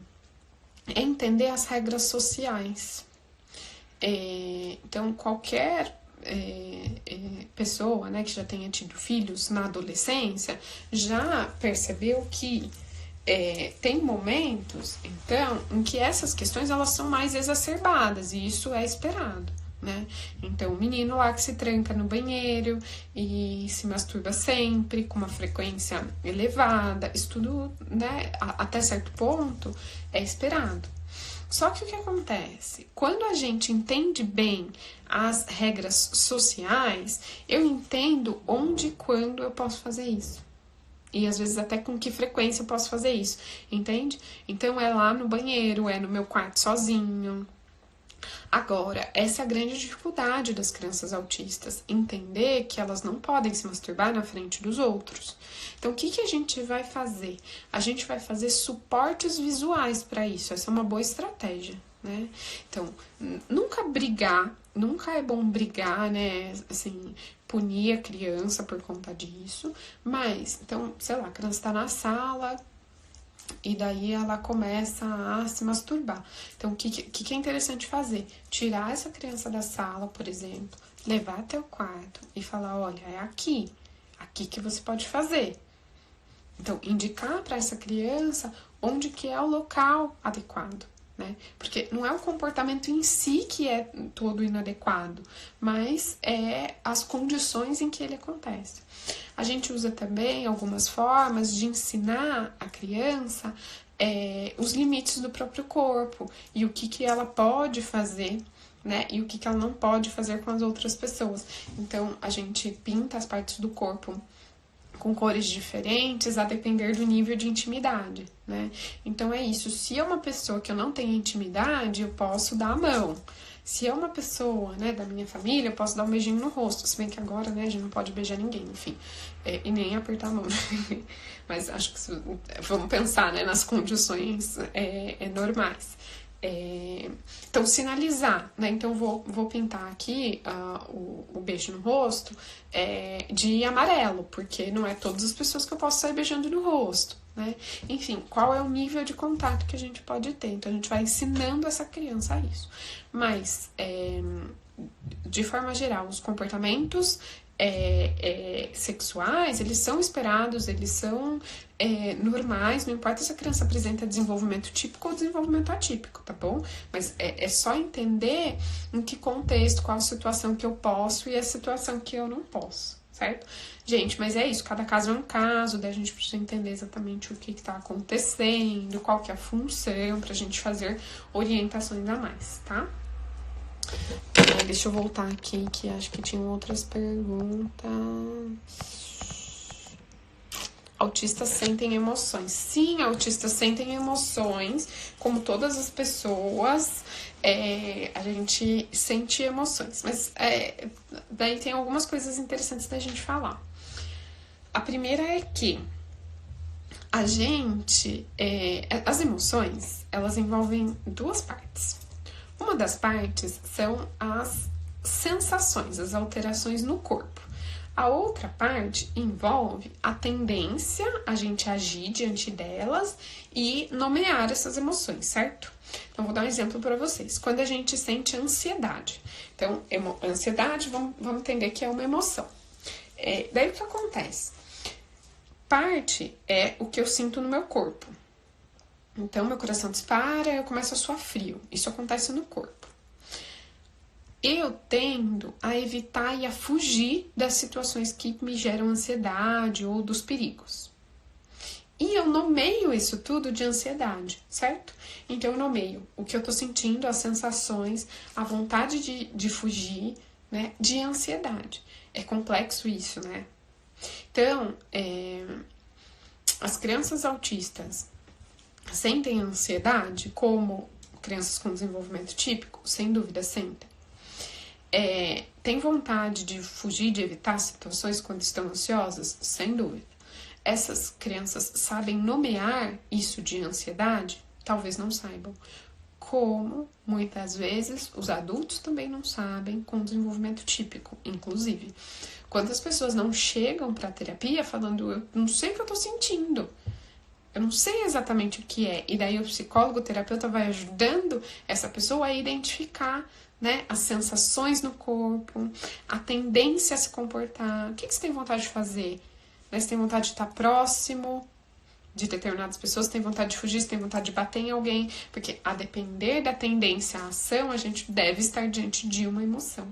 É entender as regras sociais. Então, qualquer pessoa, né, que já tenha tido filhos na adolescência, já percebeu que tem momentos, então, em que essas questões elas são mais exacerbadas, e isso é esperado, né? Então, o menino lá que se tranca no banheiro e se masturba sempre, com uma frequência elevada, isso tudo, né, até certo ponto, é esperado. Só que o que acontece? Quando a gente entende bem as regras sociais, eu entendo onde e quando eu posso fazer isso. E às vezes até com que frequência eu posso fazer isso, entende? Então é lá no banheiro, é no meu quarto sozinho. Agora, essa é a grande dificuldade das crianças autistas, entender que elas não podem se masturbar na frente dos outros. Então, o que a gente vai fazer? A gente vai fazer suportes visuais para isso, essa é uma boa estratégia, né? Então, nunca é bom brigar, né? Assim, punir a criança por conta disso, mas, então, sei lá, a criança está na sala e daí ela começa a se masturbar. Então, o que é interessante fazer? Tirar essa criança da sala, por exemplo, levar até o quarto e falar, olha, é aqui que você pode fazer. Então, indicar para essa criança onde que é o local adequado, né? Porque não é o comportamento em si que é todo inadequado, mas é as condições em que ele acontece. A gente usa também algumas formas de ensinar a criança os limites do próprio corpo e o que ela pode fazer, né? E o que ela não pode fazer com as outras pessoas. Então, a gente pinta as partes do corpo com cores diferentes a depender do nível de intimidade, né? Então é isso, se é uma pessoa que eu não tenho intimidade, eu posso dar a mão. Se é uma pessoa, né, da minha família, eu posso dar um beijinho no rosto, se bem que agora, né, a gente não pode beijar ninguém, enfim, e nem apertar a mão. Mas acho que vamos pensar, né, nas condições normais. Então, sinalizar, né? Então, vou pintar aqui o beijo no rosto de amarelo, porque não é todas as pessoas que eu posso sair beijando no rosto, né? Enfim, qual é o nível de contato que a gente pode ter? Então, a gente vai ensinando essa criança a isso. Mas, de forma geral, os comportamentos sexuais, eles são esperados, eles são normais, não importa se a criança apresenta desenvolvimento típico ou desenvolvimento atípico, tá bom? Mas é só entender em que contexto, qual a situação que eu posso e a situação que eu não posso, certo? Gente, mas é isso, cada caso é um caso, daí a gente precisa entender exatamente o que tá acontecendo, qual que é a função, pra gente fazer orientações a mais, tá? Deixa eu voltar aqui, que acho que tinham outras perguntas. Autistas sentem emoções. Sim, autistas sentem emoções, como todas as pessoas, a gente sente emoções. Mas daí tem algumas coisas interessantes da gente falar. A primeira é que a gente, as emoções, elas envolvem duas partes. Uma das partes são as sensações, as alterações no corpo. A outra parte envolve a tendência a gente agir diante delas e nomear essas emoções, certo? Então, vou dar um exemplo para vocês. Quando a gente sente ansiedade. Então, ansiedade, vamos entender que é uma emoção. Daí, o que acontece? Parte é o que eu sinto no meu corpo. Então, meu coração dispara, eu começo a suar frio. Isso acontece no corpo. Eu tendo a evitar e a fugir das situações que me geram ansiedade ou dos perigos. E eu nomeio isso tudo de ansiedade, certo? Então eu nomeio o que eu tô sentindo, as sensações, a vontade de fugir, né, de ansiedade. É complexo isso, né? Então, as crianças autistas sentem ansiedade como crianças com desenvolvimento típico? Sem dúvida, sentem. Tem vontade de fugir, de evitar situações quando estão ansiosas? Sem dúvida. Essas crianças sabem nomear isso de ansiedade? Talvez não saibam. Como, muitas vezes, os adultos também não sabem com desenvolvimento típico, inclusive. Quantas pessoas não chegam para a terapia falando, eu não sei o que eu tô sentindo, eu não sei exatamente o que é. E daí o psicólogo, o terapeuta vai ajudando essa pessoa a identificar, né, as sensações no corpo, a tendência a se comportar. O que você tem vontade de fazer? Você tem vontade de estar próximo de determinadas pessoas, você tem vontade de fugir, você tem vontade de bater em alguém, porque a depender da tendência à ação, a gente deve estar diante de uma emoção.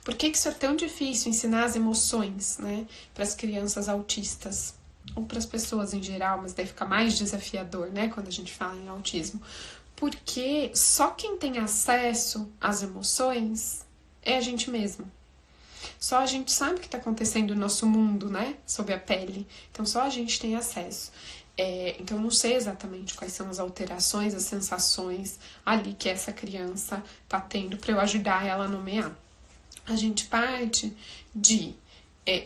Por que isso é tão difícil, ensinar as emoções, né, para as crianças autistas? Ou para as pessoas em geral, mas daí fica mais desafiador, né, quando a gente fala em autismo. Porque só quem tem acesso às emoções é a gente mesmo. Só a gente sabe o que está acontecendo no nosso mundo, né? Sob a pele. Então, só a gente tem acesso. Então, eu não sei exatamente quais são as alterações, as sensações ali que essa criança está tendo para eu ajudar ela a nomear. A gente parte de...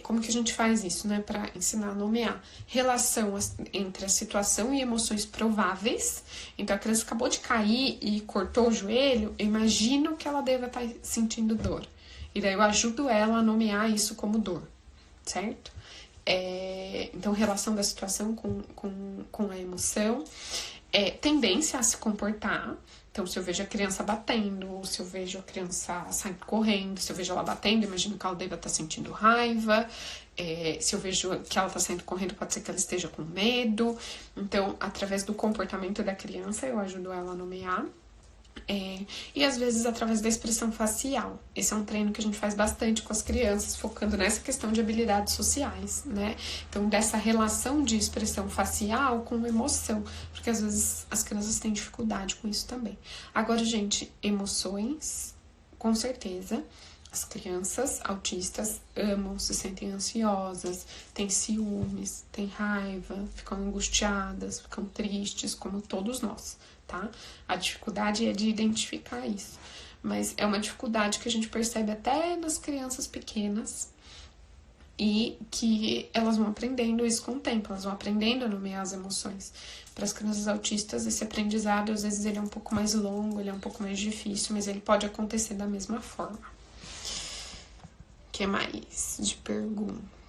como que a gente faz isso, né? Para ensinar a nomear. Relação entre a situação e emoções prováveis. Então, a criança acabou de cair e cortou o joelho, eu imagino que ela deva estar sentindo dor. E daí eu ajudo ela a nomear isso como dor, certo? Então, relação da situação com a emoção. Tendência a se comportar. Então, se eu vejo a criança batendo, ou se eu vejo a criança saindo correndo, se eu vejo ela batendo, imagino que ela deva estar sentindo raiva. Se eu vejo que ela está saindo correndo, pode ser que ela esteja com medo. Então, através do comportamento da criança, eu ajudo ela a nomear. E às vezes através da expressão facial. Esse é um treino que a gente faz bastante com as crianças, focando nessa questão de habilidades sociais, né? Então, dessa relação de expressão facial com emoção, porque às vezes as crianças têm dificuldade com isso também. Agora, gente, emoções, com certeza, as crianças autistas amam, se sentem ansiosas, têm ciúmes, têm raiva, ficam angustiadas, ficam tristes, como todos nós. Tá? A dificuldade é de identificar isso, mas é uma dificuldade que a gente percebe até nas crianças pequenas e que elas vão aprendendo isso com o tempo, elas vão aprendendo a nomear as emoções. Para as crianças autistas, esse aprendizado, às vezes, ele é um pouco mais longo, ele é um pouco mais difícil, mas ele pode acontecer da mesma forma. O que mais de pergunta?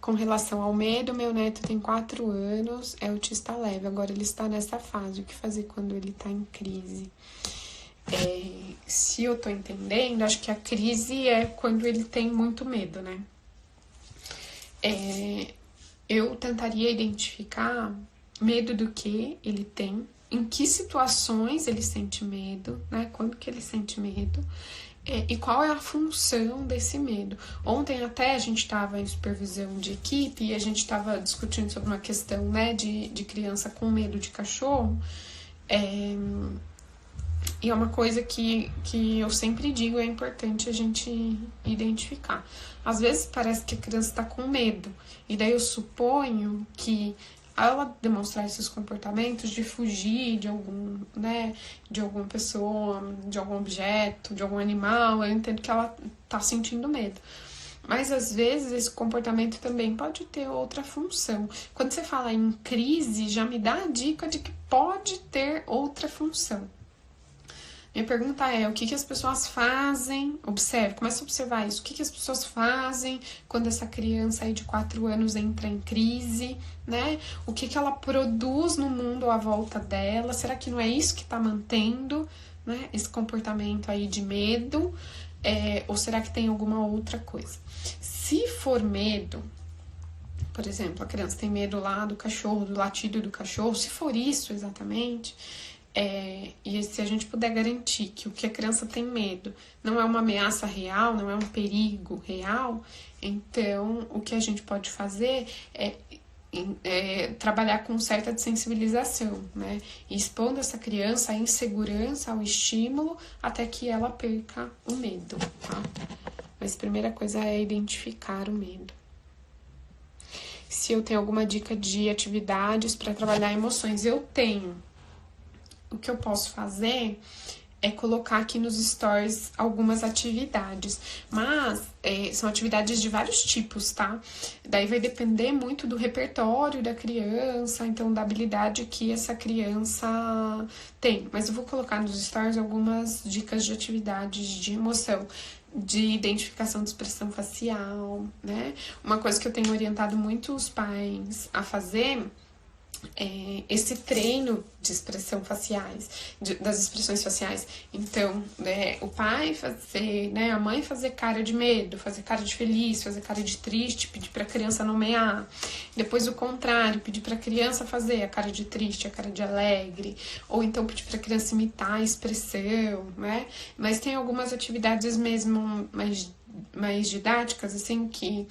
Com relação ao medo, meu neto tem 4 anos, é autista leve, agora ele está nessa fase, o que fazer quando ele está em crise? Se eu tô entendendo, acho que a crise é quando ele tem muito medo, né? Eu tentaria identificar medo do que ele tem, em que situações ele sente medo, né? Quando que ele sente medo. E qual é a função desse medo? Ontem até a gente estava em supervisão de equipe e a gente estava discutindo sobre uma questão, né, de criança com medo de cachorro. E é uma coisa que eu sempre digo, é importante a gente identificar. Às vezes parece que a criança está com medo, e daí eu suponho que ao ela demonstrar esses comportamentos de fugir de algum, né, de alguma pessoa, de algum objeto, de algum animal, eu entendo que ela tá sentindo medo. Mas às vezes esse comportamento também pode ter outra função. Quando você fala em crise, já me dá a dica de que pode ter outra função. Minha pergunta é, o que as pessoas fazem? Observe, começa a observar isso. O que as pessoas fazem quando essa criança aí de 4 anos entra em crise, né? O que ela produz no mundo à volta dela? Será que não é isso que está mantendo, né, esse comportamento aí de medo? Ou será que tem alguma outra coisa? Se for medo, por exemplo, a criança tem medo lá do cachorro, do latido do cachorro, se for isso exatamente... e se a gente puder garantir que o que a criança tem medo não é uma ameaça real, não é um perigo real, então o que a gente pode fazer é trabalhar com certa sensibilização, né? E expondo essa criança à insegurança, ao estímulo, até que ela perca o medo, tá? Mas a primeira coisa é identificar o medo. Se eu tenho alguma dica de atividades para trabalhar emoções, eu tenho. O que eu posso fazer é colocar aqui nos stories algumas atividades, mas são atividades de vários tipos, tá? Daí vai depender muito do repertório da criança, então da habilidade que essa criança tem. Mas eu vou colocar nos stories algumas dicas de atividades de emoção, de identificação de expressão facial, né? Uma coisa que eu tenho orientado muito os pais a fazer esse treino de expressão faciais, das expressões faciais. Então, o pai fazer, né, a mãe fazer cara de medo, fazer cara de feliz, fazer cara de triste, pedir para a criança nomear. Depois o contrário, pedir para a criança fazer a cara de triste, a cara de alegre, ou então pedir para a criança imitar a expressão, né? Mas tem algumas atividades mesmo mais didáticas, assim, que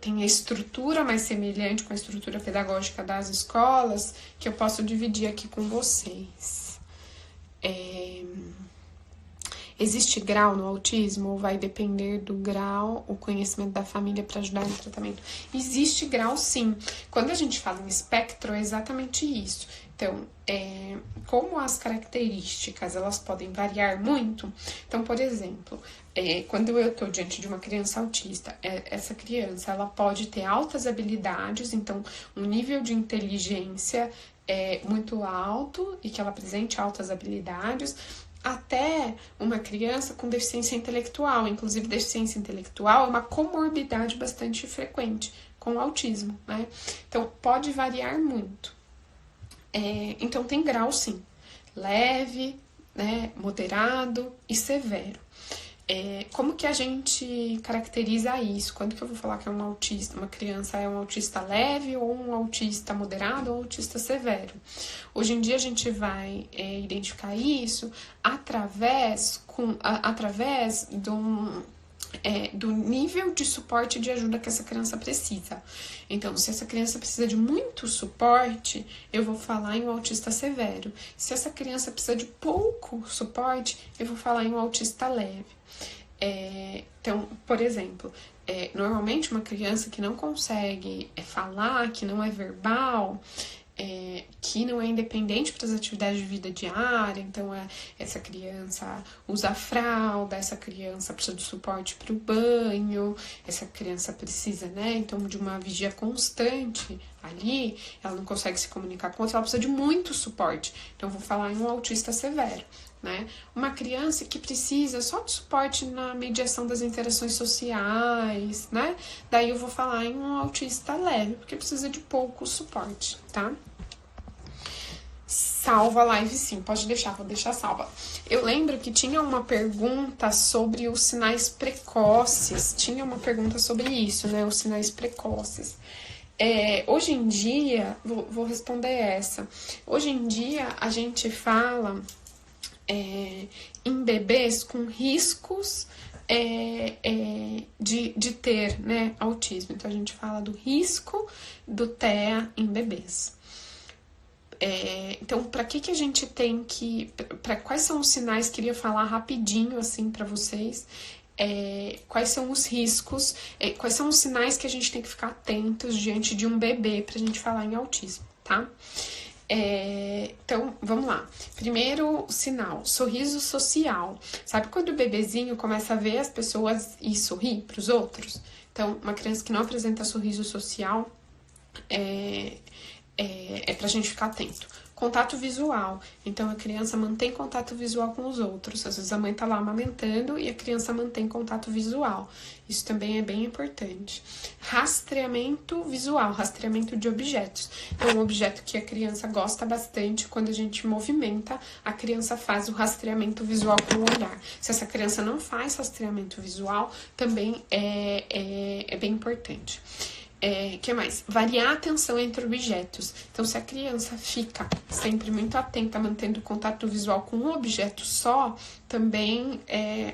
tem a estrutura mais semelhante com a estrutura pedagógica das escolas, que eu posso dividir aqui com vocês. Existe grau no autismo ou vai depender do grau, o conhecimento da família para ajudar no tratamento? Existe grau, sim. Quando a gente fala em espectro, é exatamente isso. Então, como as características elas podem variar muito, então, por exemplo, quando eu estou diante de uma criança autista, essa criança ela pode ter altas habilidades, então um nível de inteligência muito alto e que ela apresente altas habilidades, até uma criança com deficiência intelectual. Inclusive, deficiência intelectual é uma comorbidade bastante frequente com o autismo, né? Então, pode variar muito. Então, tem grau, sim. Leve, né, moderado e severo. Como que a gente caracteriza isso? Quando que eu vou falar que é um autista, uma criança é um autista leve, ou um autista moderado, ou um autista severo? Hoje em dia a gente vai identificar isso através do nível de suporte e de ajuda que essa criança precisa. Então, se essa criança precisa de muito suporte, eu vou falar em um autista severo. Se essa criança precisa de pouco suporte, eu vou falar em um autista leve. Então, por exemplo, normalmente uma criança que não consegue falar, que não é verbal, que não é independente para as atividades de vida diária, então essa criança usa fralda, essa criança precisa de suporte para o banho, essa criança precisa, né, então de uma vigia constante ali, ela não consegue se comunicar com outra, ela precisa de muito suporte, então eu vou falar em um autista severo. Né? Uma criança que precisa só de suporte na mediação das interações sociais, né? Daí eu vou falar em um autista leve, porque precisa de pouco suporte, tá? Salva a live, sim, pode deixar, vou deixar salva. Eu lembro que tinha uma pergunta sobre os sinais precoces, tinha uma pergunta sobre isso, né? Os sinais precoces. Hoje em dia, vou responder essa. Hoje em dia, a gente fala em bebês com riscos de ter, né, autismo. Então, a gente fala do risco do TEA em bebês. Então, para que a gente tem que... Quais são os sinais? Queria falar rapidinho, assim, para vocês. Quais são os riscos, quais são os sinais que a gente tem que ficar atentos diante de um bebê pra gente falar em autismo, tá? Então, vamos lá. Primeiro sinal, sorriso social. Sabe quando o bebezinho começa a ver as pessoas e sorrir pros outros? Então, uma criança que não apresenta sorriso social é pra gente ficar atento. Contato visual. Então, a criança mantém contato visual com os outros. Às vezes a mãe tá lá amamentando e a criança mantém contato visual. Isso também é bem importante. Rastreamento visual, rastreamento de objetos. Então, um objeto que a criança gosta bastante, quando a gente movimenta, a criança faz o rastreamento visual com o olhar. Se essa criança não faz rastreamento visual, também é bem importante. Que mais? Variar a atenção entre objetos. Então, se a criança fica sempre muito atenta, mantendo contato visual com um objeto só, também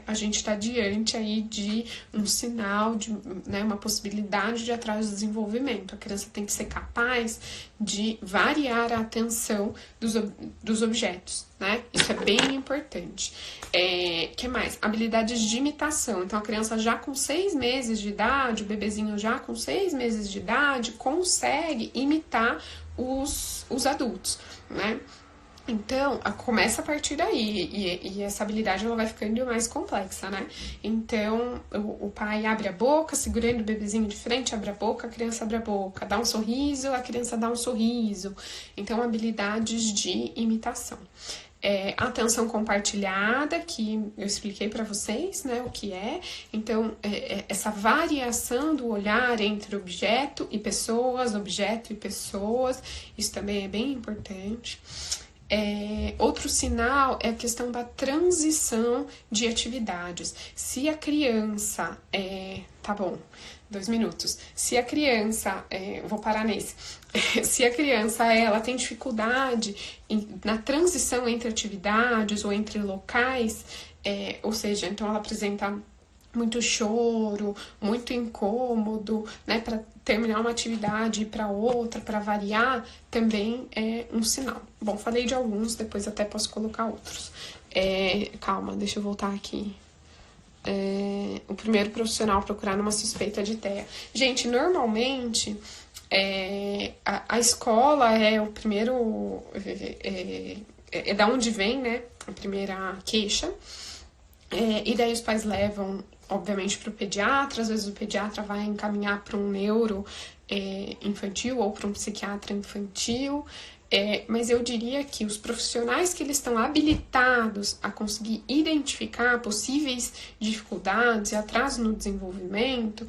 a gente está diante aí de um sinal, de uma possibilidade de atraso de desenvolvimento. A criança tem que ser capaz de variar a atenção dos objetos, né? Isso é bem importante. Que mais? Habilidades de imitação. Então, a criança já com 6 meses de idade, o bebezinho já com 6 meses de idade, consegue imitar os adultos, né? Então, começa a partir daí, e essa habilidade ela vai ficando mais complexa, né? Então, o pai abre a boca, segurando o bebezinho de frente, abre a boca, a criança abre a boca, dá um sorriso, a criança dá um sorriso. Então, habilidades de imitação. Atenção compartilhada, que eu expliquei para vocês, né, o que é. Então, essa variação do olhar entre objeto e pessoas, isso também é bem importante. Outro sinal é a questão da transição de atividades. Se a criança... tá bom, 2 minutos. Se a criança... vou parar nesse. Se a criança ela tem dificuldade na transição entre atividades ou entre locais, ou seja, então ela apresenta muito choro, muito incômodo, né, para terminar uma atividade e ir para outra, para variar, também é um sinal. Bom, falei de alguns, depois até posso colocar outros. Calma, deixa eu voltar aqui. O primeiro profissional procurar numa suspeita de TEA. Gente, normalmente a escola é o primeiro, é da onde vem, né, a primeira queixa. E daí os pais levam, obviamente, para o pediatra. Às vezes o pediatra vai encaminhar para um neuro infantil ou para um psiquiatra infantil. Mas eu diria que os profissionais que eles estão habilitados a conseguir identificar possíveis dificuldades e atraso no desenvolvimento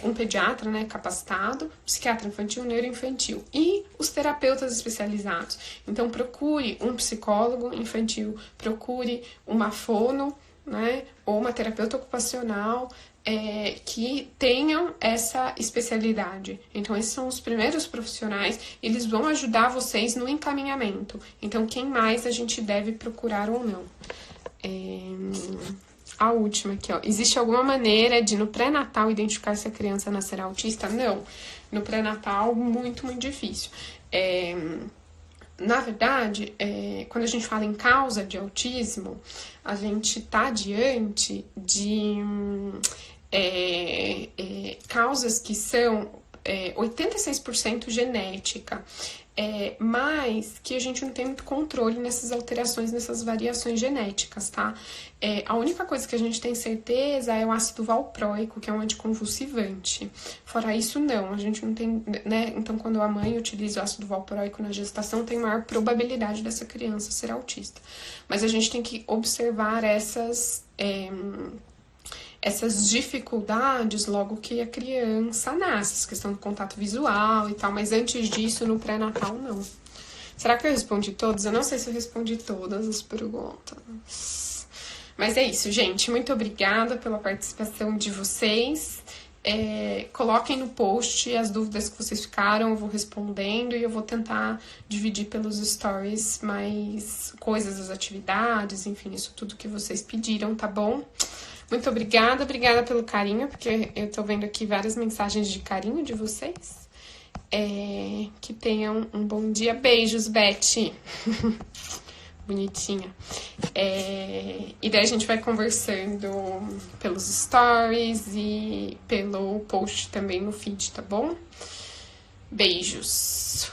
um pediatra, né, capacitado, psiquiatra infantil, neuroinfantil e os terapeutas especializados. Então procure um psicólogo infantil, procure uma fono, né, ou uma terapeuta ocupacional que tenham essa especialidade. Então, esses são os primeiros profissionais, eles vão ajudar vocês no encaminhamento. Então, quem mais a gente deve procurar ou não? A última aqui, ó. Existe alguma maneira de, no pré-natal, identificar se a criança nascerá autista? Não. No pré-natal, muito, muito difícil. Na verdade, quando a gente fala em causa de autismo, a gente está diante de causas que são 86% genética, mas que a gente não tem muito controle nessas alterações, nessas variações genéticas, tá? A única coisa que a gente tem certeza é o ácido valproico, que é um anticonvulsivante. Fora isso, não, a gente não tem, né? Então, quando a mãe utiliza o ácido valproico na gestação, tem maior probabilidade dessa criança ser autista. Mas a gente tem que observar essas dificuldades logo que a criança nasce, essa questão do contato visual e tal, mas antes disso, no pré-natal, não. Será que eu respondi todos? Eu não sei se eu respondi todas as perguntas. Mas é isso, gente. Muito obrigada pela participação de vocês. Coloquem no post as dúvidas que vocês ficaram, eu vou respondendo e eu vou tentar dividir pelos stories mais coisas, as atividades, enfim, isso tudo que vocês pediram, tá bom? Muito obrigada pelo carinho, porque eu tô vendo aqui várias mensagens de carinho de vocês. Que tenham um bom dia. Beijos, Beth. Bonitinha. E daí a gente vai conversando pelos stories e pelo post também no feed, tá bom? Beijos.